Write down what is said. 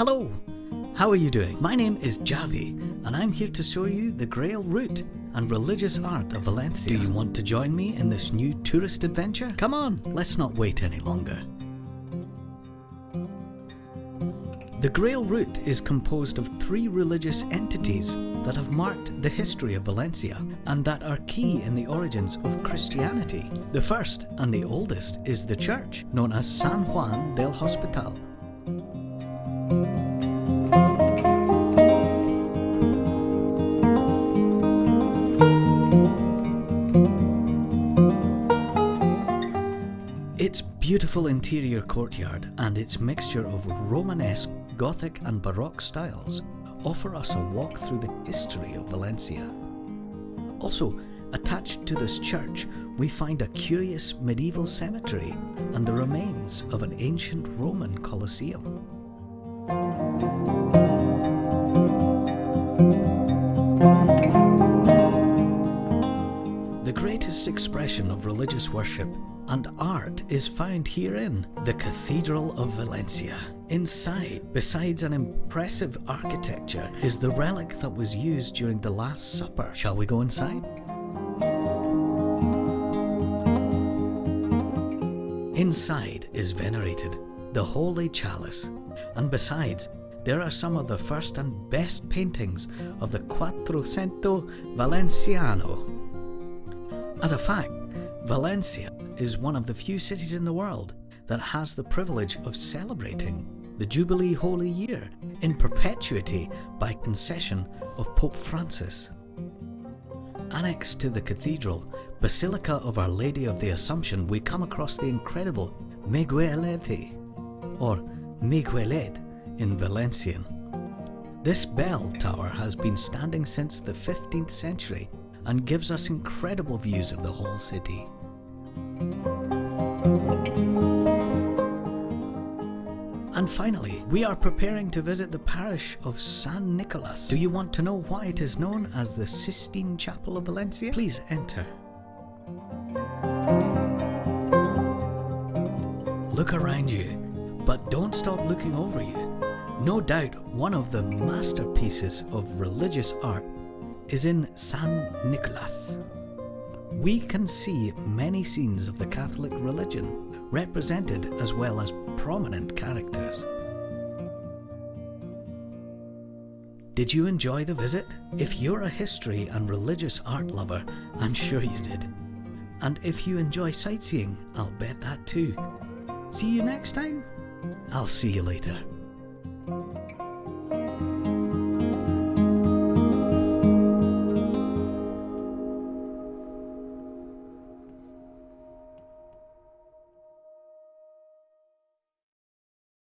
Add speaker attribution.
Speaker 1: Hello! How are you doing? My name is Javi and I'm here to show you the grail route and religious art of Valencia. Do you want to join me in this new tourist adventure? Come on, let's not wait any longer. The grail route is composed of 3 religious entities that have marked the history of Valencia and that are key in the origins of Christianity. The first and the oldest is the church, known as San Juan del Hospital. Its beautiful interior courtyard and its mixture of Romanesque, Gothic and Baroque styles offer us a walk through the history of Valencia. Also, attached to this church, we find a curious medieval cemetery and the remains of an ancient Roman Colosseum. The greatest expression of religious worship and art is found herein, the Cathedral of Valencia. Inside, besides an impressive architecture, is the relic that was used during the Last Supper. Shall we go inside? Inside is venerated the Holy Chalice, and besides, there are some of the first and best paintings of the Quattrocento Valenciano. As a fact, Valencia is one of the few cities in the world that has the privilege of celebrating the Jubilee Holy Year in perpetuity by concession of Pope Francis. Annexed to the cathedral, Basilica of Our Lady of the Assumption, we come across the incredible Miguelete, or Miguelet in Valencian. This bell tower has been standing since the 15th century and gives us incredible views of the whole city. And finally, we are preparing to visit the parish of San Nicolas. Do you want to know why it is known as the Sistine Chapel of Valencia? Please enter. Look around you, but don't stop looking over you. No doubt one of the masterpieces of religious art is in San Nicolas. We can see many scenes of the Catholic religion represented as well as prominent characters. Did you enjoy the visit? If you're a history and religious art lover, I'm sure you did. And if you enjoy sightseeing, I'll bet that too. See you next time? I'll see you later.